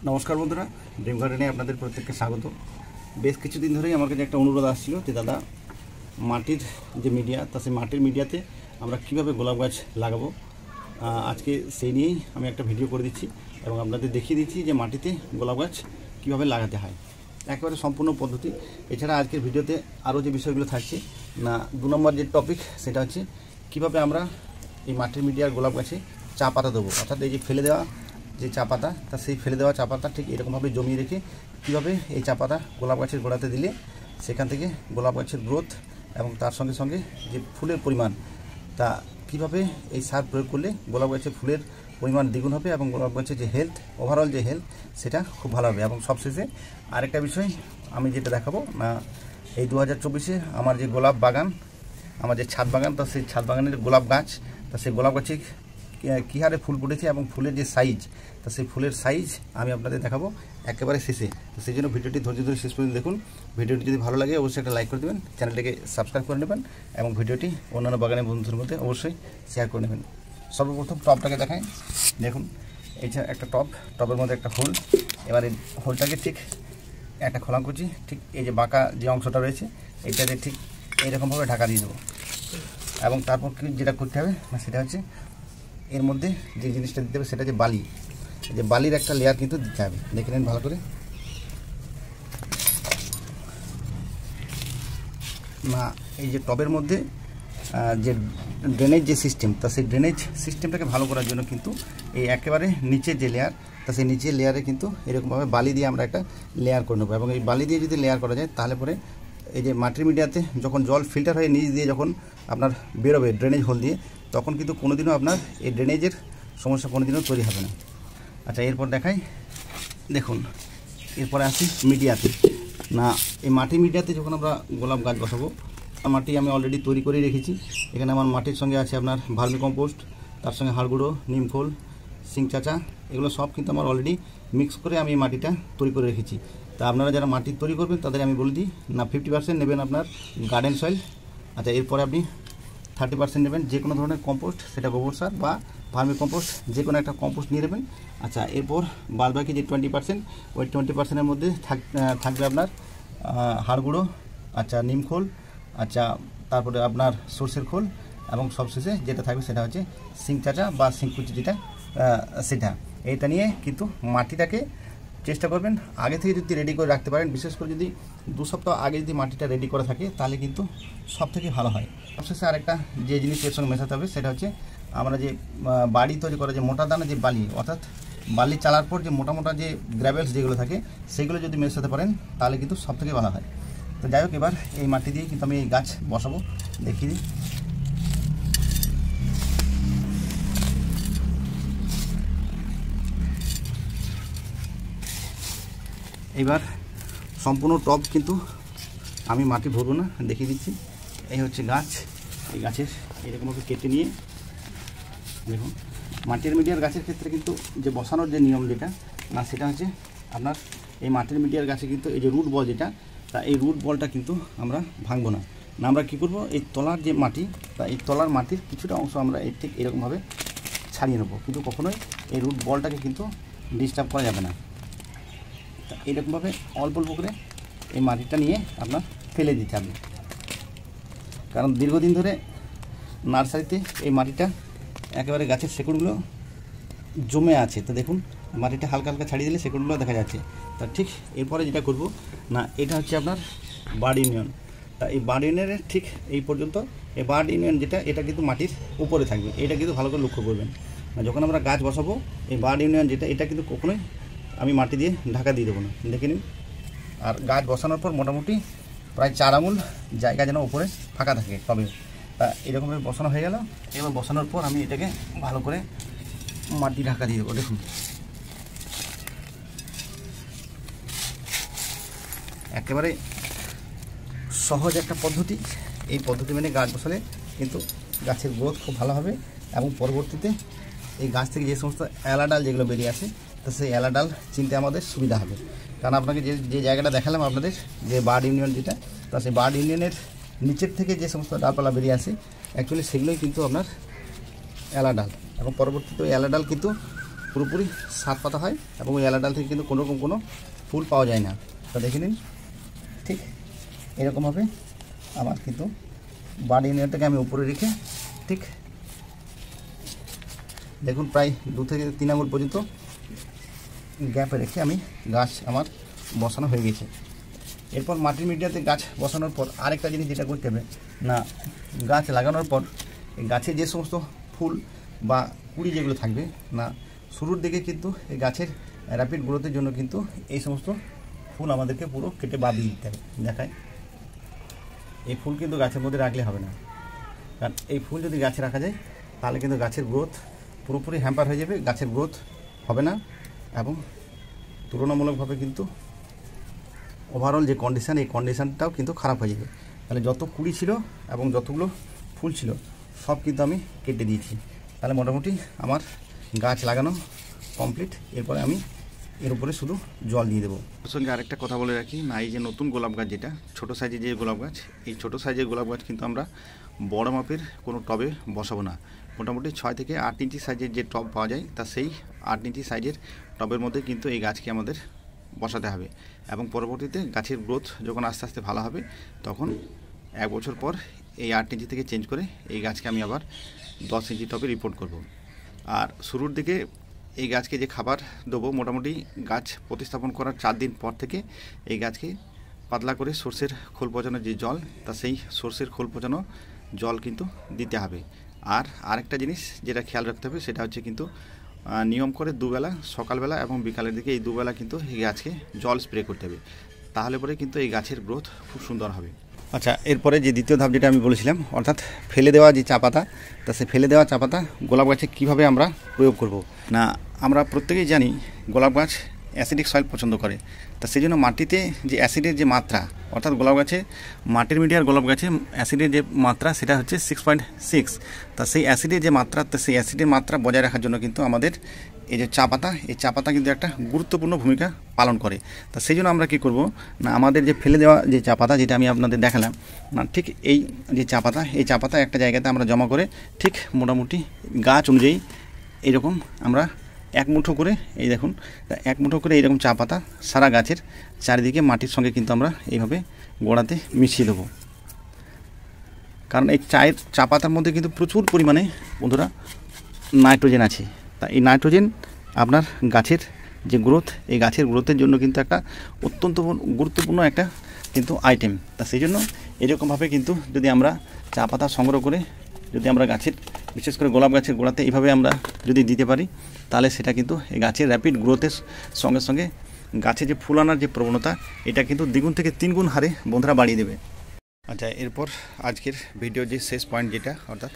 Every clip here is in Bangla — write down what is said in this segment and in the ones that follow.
নমস্কার বন্ধুরা, ড্রিম গার্ডেনে আপনাদের প্রত্যেককে স্বাগত। বেশ কিছুদিন ধরেই আমার কাছে একটা অনুরোধ আসছিল যে দাদা, মাটির যে মিডিয়া সেই মাটির মিডিয়াতে আমরা কিভাবে গোলাপ গাছ লাগাবো। আজকে সেই নিয়েই আমি একটা ভিডিও করে দিচ্ছি এবং আপনাদের দেখিয়ে দিচ্ছি যে মাটিতে গোলাপ গাছ কীভাবে লাগাতে হয়, একেবারে সম্পূর্ণ পদ্ধতি। এছাড়া আজকের ভিডিওতে আরও যে বিষয়গুলো থাকছে না, 2 নম্বর যে টপিক সেটা হচ্ছে কীভাবে আমরা এই মাটির মিডিয়ার গোলাপ গাছে চা পাতা দেবো, অর্থাৎ এই যে ফেলে দেওয়া যে চা পাতা, তা সেই ফেলে দেওয়া চা পাতা ঠিক এরকমভাবে জমিয়ে রেখে কীভাবে এই চা পাতা গোলাপ গাছের গোড়াতে দিলে সেখান থেকে গোলাপ গাছের গ্রোথ এবং তার সঙ্গে সঙ্গে যে ফুলের পরিমাণ, তা কীভাবে এই সার প্রয়োগ করলে গোলাপ গাছের ফুলের পরিমাণ দ্বিগুণ হবে এবং গোলাপ গাছের যে হেলথ, ওভারঅল যে হেলথ, সেটা খুব ভালো হবে। এবং সবশেষে আরেকটা বিষয় আমি যেটা দেখাবো না, এই 2024-এ আমার যে গোলাপ বাগান, আমার যে ছাদ বাগান, তা সেই ছাদ বাগানের গোলাপ গাছ, তা সেই গোলাপ গাছে কী হারে ফুল ফুটেছে এবং ফুলের যে সাইজ, তা সেই ফুলের সাইজ আমি আপনাদের দেখাবো একেবারে শেষে। তো সেই জন্য ভিডিওটি ধৈর্য ধরে শেষ পর্যন্ত দেখুন। ভিডিওটি যদি ভালো লাগে অবশ্যই একটা লাইক করে দেবেন, চ্যানেলটিকে সাবস্ক্রাইব করে নেবেন এবং ভিডিওটি অন্যান্য বাগানের বন্ধুদের মধ্যে অবশ্যই শেয়ার করে নেবেন। সর্বপ্রথম টবটাকে দেখাই। দেখুন, এইটা একটা টবের মধ্যে একটা হোল। এবার এই হোলটাকে ঠিক একটা খোলা করছি, ঠিক এই যে বাঁকা যে অংশটা রয়েছে এইটাতে ঠিক এইরকমভাবে ঢাকা দিয়ে দেবো। এবং তারপর যেটা করতে হবে না, সেটা হচ্ছে এর মধ্যে যে জিনিসটা দিতে হবে সেটা হচ্ছে বালি। এই যে বালির একটা লেয়ার কিন্তু দিতে হবে, দেখে নেন ভালো করে। না, এই যে টবের মধ্যে যে ড্রেনেজ যে সিস্টেম, তা সেই ড্রেনেজ সিস্টেমটাকে ভালো করার জন্য কিন্তু এই একেবারে নিচের যে লেয়ার, তা সেই নিচের লেয়ারে কিন্তু এরকমভাবে বালি দিয়ে আমরা একটা লেয়ার করে নেবো। এবং এই বালি দিয়ে যদি লেয়ার করা যায় তাহলে পরে এই যে মাটির মিডিয়াতে যখন জল ফিল্টার হয়ে নিচ দিয়ে যখন আপনার বেরোবে ড্রেনেজ হোল দিয়ে, তখন কিন্তু কোনোদিনও আপনার এই ড্রেনেজের সমস্যা কোনোদিনও তৈরি হবে না। আচ্ছা, এরপর দেখাই। দেখুন, এরপরে আসি মিডিয়াতে। না, এই মাটি মিডিয়াতে যখন আমরা গোলাপ গাছ বসাবো, মাটি আমি অলরেডি তৈরি করে রেখেছি। এখানে আমার মাটির সঙ্গে আছে আপনার ভার্মি কম্পোস্ট, তার সঙ্গে হাড়গুঁড়ো, নিম খোল, সিং চাচা, এগুলো সব কিন্তু আমার অলরেডি মিক্স করে আমি এই মাটিটা তৈরি করে রেখেছি। তা আপনারা যারা মাটি তৈরি করবেন তাদের আমি বলে দিই না, 50% নেবেন আপনার গার্ডেন সয়েল। আচ্ছা, এরপরে আপনি 30% নেবেন যে কোনো ধরনের কম্পোস্ট, সেটা গোবর সার বা ভার্মি কম্পোস্ট, যে কোনো একটা কম্পোস্ট নিয়ে নেবেন। আচ্ছা, এরপর বাদবাকি যে 20%, ওই 20%-এর মধ্যে থাকবে আপনার হাড়গুঁড়ো, আচ্ছা নিম খোল, আচ্ছা তারপরে আপনার সর্ষের খোল, এবং সবশেষে যেটা থাকবে সেটা হচ্ছে সিং চাচা বা সিংকুচি, যেটা সেটা। এইটা নিয়ে কিন্তু মাটিটাকে চেষ্টা করবেন আগে থেকে যদি রেডি করে রাখতে পারেন, বিশেষ করে যদি 2 সপ্তাহ আগে যদি মাটিটা রেডি করা থাকে তাহলে কিন্তু সব থেকে ভালো হয়। সবশেষে আরেকটা যে জিনিস এর সঙ্গে মেশাতে হবে সেটা হচ্ছে আমরা যে বাড়ি তৈরি করা যে মোটা দানা যে বালি, অর্থাৎ বালি চালার পর যে মোটা মোটা যে গ্র্যাভেলস যেগুলো থাকে সেগুলো যদি মেশাতে পারেন তাহলে কিন্তু সব থেকে ভালো হয়। তো যাই হোক, এবার এই মাটি দিয়ে কিন্তু আমি এই গাছ বসাবো, দেখিয়ে দিই। এবার সম্পূর্ণ টব কিন্তু আমি মাটি ভরবো না, দেখিয়ে দিচ্ছি। এই হচ্ছে গাছ, এই গাছের এরকমভাবে কেটে নিয়ে দেখুন, মাটির মিডিয়ার গাছের ক্ষেত্রে কিন্তু যে বসানোর যে নিয়ম যেটা না, সেটা হচ্ছে আপনার এই মাটির মিডিয়ার গাছে কিন্তু এই যে রুট বল যেটা, তা এই রুট বলটা কিন্তু আমরা ভাঙবো না। আমরা কী করবো, এই তলার যে মাটি, তা এই তলার মাটির কিছুটা অংশ আমরা এই ঠিক এরকমভাবে ছাড়িয়ে নেবো, কিন্তু কখনোই এই রুট বলটাকে কিন্তু ডিস্টার্ব করা যাবে না। তা এরকমভাবে অল্প অল্প করে এই মাটিটা নিয়ে আপনার ফেলে দিতে হবে, কারণ দীর্ঘদিন ধরে নার্সারিতে এই মাটিটা একেবারে গাছের শেকড়গুলো জমে আছে। তো দেখুন, মাটিটা হালকা হালকা ছাড়িয়ে দিলে শেকড়গুলো দেখা যাচ্ছে। তা ঠিক এরপরে যেটা করব না, এটা হচ্ছে আপনার বার্ড ইউনিয়ন। তা এই বার্ড ইউনিয়নের ঠিক এই পর্যন্ত, এই বার্ড ইউনিয়ন যেটা, এটা কিন্তু মাটির উপরে থাকবে। এটা কিন্তু ভালো করে লক্ষ্য করবেন না, যখন আমরা গাছ বসাবো এই বার্ড ইউনিয়ন যেটা, এটা কিন্তু কখনোই আমি মাটি দিয়ে ঢাকা দিয়ে দেবো না, দেখে নিন। আর গাছ বসানোর পর মোটামুটি প্রায় 4 আঙুল জায়গা যেন উপরে ফাঁকা থাকে তবে। তা এরকমভাবে বসানো হয়ে গেল। এবার বসানোর পর আমি এটাকে ভালো করে মাটি ঢাকা দিয়ে দেবো। দেখুন, একেবারে সহজ একটা পদ্ধতি। এই পদ্ধতি মেনে গাছ বসালে কিন্তু গাছের গ্রোথ খুব ভালো হবে এবং পরবর্তীতে এই গাছ থেকে যে সমস্ত অ্যালাডাল যেগুলো বেরিয়ে আসে, তো সেই অ্যালাডাল চিনতে আমাদের সুবিধা হবে। কারণ আপনাকে যে জায়গাটা দেখালাম আপনাদের, যে বার্ড ইউনিয়ন যেটা, তা সেই বার্ড ইউনিয়নের নিচের থেকে যে সমস্ত ডালপালা বেরিয়ে আসে, অ্যাকচুয়ালি সেগুলোই কিন্তু আপনার অ্যালাডাল। এবং পরবর্তীতে ওই অ্যালাডাল কিন্তু পুরোপুরি 7 পাতা হয় এবং ওই এলা ডাল থেকে কিন্তু কোনো রকম কোনো ফুল পাওয়া যায় না। তো দেখে নিন, ঠিক এরকমভাবে আমার কিন্তু বাড়ি নেটটাকে আমি উপরে রেখে ঠিক দেখুন প্রায় 2 থেকে 3 আঙুল পর্যন্ত গ্যাপে রেখে আমি গাছ আমার বসানো হয়ে গেছে। এরপর মাটির মিডিয়াতে গাছ বসানোর পর আরেকটা জিনিস যেটা করতে হবে না, গাছ লাগানোর পর এই গাছে যে সমস্ত ফুল বা কুড়ি যেগুলো থাকবে না, শুরুর দিকে কিন্তু এই গাছের র্যাপিড গ্রোথের জন্য কিন্তু এই সমস্ত ফুল আমাদেরকে পুরো কেটে বাদ দিয়ে দিতে হবে। দেখায় এই ফুল কিন্তু গাছের মধ্যে রাখলে হবে না, কারণ এই ফুল যদি গাছে রাখা যায় তাহলে কিন্তু গাছের গ্রোথ পুরোপুরি হ্যাম্পার হয়ে যাবে, গাছের গ্রোথ হবে না এবং তুলনামূলকভাবে কিন্তু ওভারঅল যে কন্ডিশান এই কন্ডিশানটাও কিন্তু খারাপ হয়ে যাবে। তাহলে যত কুড়ি ছিল এবং যতগুলো ফুল ছিল সব কিন্তু আমি কেটে দিয়েছি। তাহলে মোটামুটি আমার গাছ লাগানো কমপ্লিট। এরপরে আমি এর উপরে শুধু জল দিয়ে দেবো। ওর সঙ্গে আরেকটা কথা বলে রাখি না, এই যে নতুন গোলাপ গাছ যেটা ছোটো সাইজের যে গোলাপ গাছ, এই ছোটো সাইজের গোলাপ গাছ কিন্তু আমরা বড় মাপের কোনো টবে বসাবো না। মোটামুটি 6 থেকে 8 ইঞ্চি সাইজের যে টব পাওয়া যায় তা সেই 8 ইঞ্চি সাইজের টবের মধ্যে কিন্তু এই গাছকে আমাদের বসাতে হবে এবং পরবর্তীতে গাছের গ্রোথ যখন আস্তে আস্তে ভালো হবে তখন 1 বছর পর এই 8 ইঞ্চি থেকে চেঞ্জ করে এই গাছকে আমি আবার 10 ইঞ্চি টবে রিপোর্ট করব। আর শুরুর দিকে এই গাছকে যে খাবার দেবো, মোটামুটি গাছ প্রতিস্থাপন করার 4 দিন পর থেকে এই গাছকে পাতলা করে সর্ষের খোল পচানো যে জল তা সেই সর্ষের খোল পচানো জল কিন্তু দিতে হবে। আর আরেকটা জিনিস যেটা খেয়াল রাখতে হবে সেটা হচ্ছে কিন্তু নিয়ম করে দুবেলা সকালবেলা এবং বিকালের দিকে এই দুবেলা কিন্তু এই গাছকে জল স্প্রে করতে হবে, তাহলে পরে কিন্তু এই গাছের গ্রোথ খুব সুন্দর হবে। আচ্ছা, এরপরে যে দ্বিতীয় ধাপ যেটা আমি বলেছিলাম অর্থাৎ ফেলে দেওয়া যে চা পাতা, তা সে ফেলে দেওয়া চা পাতা গোলাপ গাছে কীভাবে আমরা প্রয়োগ করব না, আমরা প্রত্যেকেই জানি গোলাপ গাছ অ্যাসিডিক সয়েল পছন্দ করে। তা সেই জন্য মাটিতে যে অ্যাসিডের যে মাত্রা, অর্থাৎ গোলাপ গাছে মাটির মিডিয়ার গোলাপ গাছে অ্যাসিডের যে মাত্রা সেটা হচ্ছে 6.6। তা সেই অ্যাসিডের যে মাত্রা, তা সেই অ্যাসিডের মাত্রা বজায় রাখার জন্য কিন্তু আমাদের এই যে চা পাতা, এই চা পাতা কিন্তু একটা গুরুত্বপূর্ণ ভূমিকা পালন করে। তা সেই জন্য আমরা কী করব না, আমাদের যে ফেলে দেওয়া যে চা পাতা যেটা আমি আপনাদের দেখালাম না, ঠিক এই যে চা পাতা, এই চা পাতা একটা জায়গাতে আমরা জমা করে ঠিক মোটামুটি গাছ অনুযায়ী এইরকম আমরা 1 মুঠো করে, এই দেখুন 1 মুঠো করে এইরকম চা পাতা সারা গাছের চারিদিকে মাটির সঙ্গে কিন্তু আমরা এইভাবে গোড়াতে মিশিয়ে দেবো। কারণ এই চা পাতার মধ্যে কিন্তু প্রচুর পরিমাণে বন্ধুরা নাইট্রোজেন আছে। তা এই নাইট্রোজেন আপনার গাছের যে গ্রোথ, এই গাছের গ্রোথের জন্য কিন্তু একটা অত্যন্ত গুরুত্বপূর্ণ একটা কিন্তু আইটেম। তা সেই জন্য এরকমভাবে কিন্তু যদি আমরা চা পাতা সংগ্রহ করে যদি আমরা গাছের, বিশেষ করে গোলাপ গাছের গোড়াতে এইভাবে আমরা যদি দিতে পারি তাহলে সেটা কিন্তু এই গাছের র্যাপিড গ্রোথের সঙ্গে সঙ্গে গাছে যে ফুল আনার যে প্রবণতা এটা কিন্তু 2 থেকে 3 গুণ হারে বন্ধুরা বাড়িয়ে দেবে। আচ্ছা, এরপর আজকের ভিডিও যে শেষ পয়েন্ট যেটা, অর্থাৎ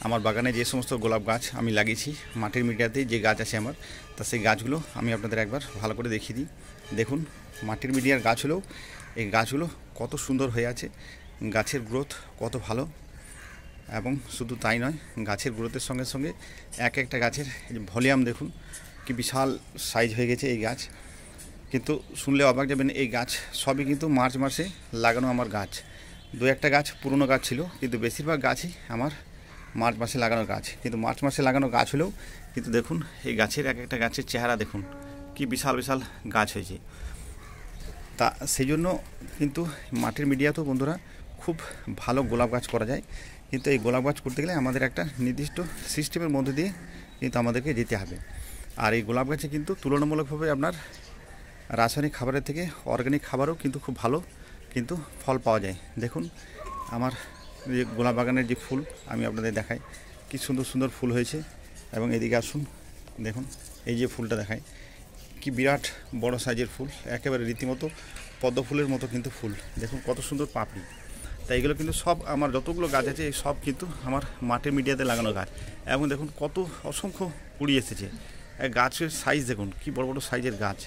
আমার বাগানে যে সমস্ত গোলাপ গাছ আমি লাগিয়েছি মাটির মিডিয়াতে যে গাছ আছে আমার, তা সেই গাছগুলো আমি আপনাদের একবার ভালো করে দেখিয়ে দিই। দেখুন মাটির মিডিয়ার গাছ হলেও এই গাছগুলো কত সুন্দর হয়ে আছে, গাছের গ্রোথ কত ভালো, এবং শুধু তাই নয় গাছের গ্রোথের সঙ্গে সঙ্গে একটা গাছের ভলিউম দেখুন কি বিশাল সাইজ হয়ে গেছে এই গাছ। কিন্তু শুনলে অবাক যাবেন, এই গাছ সবই কিন্তু মার্চ মাসে লাগানো আমার গাছ। 2-1টা গাছ পুরনো গাছ ছিল, কিন্তু বেশিরভাগ গাছই আমার মার্চ মাসে লাগানো গাছ। কিন্তু মার্চ মাসে লাগানো গাছ হলেও কিন্তু দেখুন এই গাছের একটা গাছের চেহারা দেখুন কি বিশাল বিশাল গাছ হয়েছে। তা সেই জন্য কিন্তু মাটির মিডিয়াতেও বন্ধুরা খুব ভালো গোলাপ গাছ করা যায়, কিন্তু এই গোলাপ গাছ করতে গেলে আমাদের একটা নির্দিষ্ট সিস্টেমের মধ্যে দিয়ে কিন্তু আমাদেরকে যেতে হবে। আর এই গোলাপ গাছে কিন্তু তুলনামূলকভাবে আপনার রাসায়নিক খাবারের থেকে অর্গানিক খাবারও কিন্তু খুব ভালো কিন্তু ফল পাওয়া যায়। দেখুন আমার যে গোলাপ বাগানের যে ফুল আমি আপনাদের দেখাই, কি সুন্দর সুন্দর ফুল হয়েছে। এবং এদিকে আসুন দেখুন এই যে ফুলটা দেখায়, কি বিরাট বড় সাইজের ফুল, একেবারে রীতিমতো পদ্ম ফুলের মতো কিন্তু ফুল। দেখুন কত সুন্দর পাপড়ি। তাই এগুলো কিন্তু সব আমার যতগুলো গাছ আছে এই সব কিন্তু আমার মাটির মিডিয়াতে লাগানো গাছ। এবং দেখুন কত অসংখ্য কুড়ি এসেছে, গাছের সাইজ দেখুন কি বড় বড় সাইজের গাছ।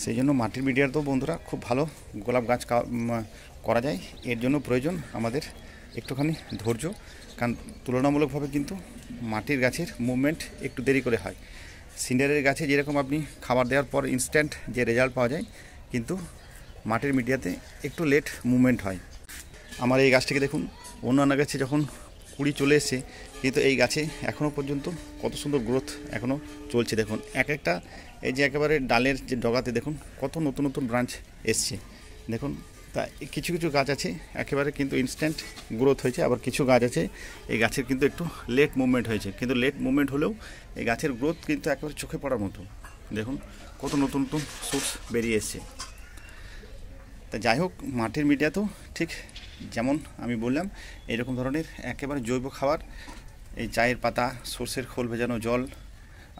সেই জন্য মাটির মিডিয়ার তো বন্ধুরা খুব ভালো গোলাপ গাছ করা যায়। এর জন্য প্রয়োজন আমাদের একটুখানি ধৈর্য, কারণ তুলনামূলকভাবে কিন্তু মাটির গাছের মুভমেন্ট একটু দেরি করে হয়। সিন্ডারের গাছে যেরকম আপনি খাবার দেওয়ার পর ইনস্ট্যান্ট যে রেজাল্ট পাওয়া যায়, কিন্তু মাটির মিডিয়াতে একটু লেট মুভমেন্ট হয়। আমার এই গাছটিকে দেখুন, অন্যান্য গাছে যখন কুড়ি চলে এসছে, কিন্তু এই গাছে এখনও পর্যন্ত কত সুন্দর গ্রোথ এখনও চলছে। দেখুন এক একটা এই যে একেবারে ডালের যে ডগাতে দেখুন কত নতুন নতুন ব্রাঞ্চ এসছে। দেখুন তা কিছু কিছু গাছ আছে একেবারে কিন্তু ইনস্ট্যান্ট গ্রোথ হয়েছে, আবার কিছু গাছ আছে এই গাছের কিন্তু একটু লেট মুভমেন্ট হয়েছে, কিন্তু লেট মুভমেন্ট হলেও এই গাছের গ্রোথ কিন্তু একেবারে চোখে পড়ার মতো। দেখুন কত নতুন নতুন সোর্স বেরিয়ে এসছে। তা যাই হোক, মাটির মিডিয়া তো ঠিক যেমন আমি বললাম এরকম ধরনের একেবারে জৈব খাবার, এই চায়ের পাতা, সর্ষের খোল ভেজানো জল,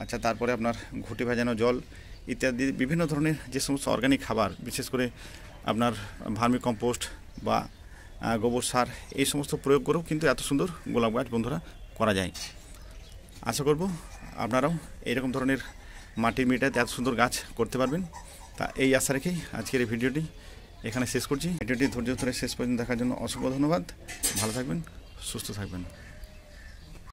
আচ্ছা তারপরে আপনার ঘুঁটে ভেজানো জল ইত্যাদি বিভিন্ন ধরনের যে সমস্ত অর্গানিক খাবার, বিশেষ করে আপনার ভার্মি কম্পোস্ট বা গোবর সার, এই সমস্ত প্রয়োগ করেও কিন্তু এত সুন্দর গোলাপ গাছ বন্ধুরা করা যায়। আশা করব আপনারাও এরকম ধরনের মাটির মিডিয়াতে এত সুন্দর গাছ করতে পারবেন। তা এই আশা রেখেই আজকের এই ভিডিওটি এখানে শেষ করছি। ভিডিওটি ধৈর্য ধরে শেষ পর্যন্ত দেখার জন্য অসংখ্য ধন্যবাদ। ভালো থাকবেন, সুস্থ থাকবেন।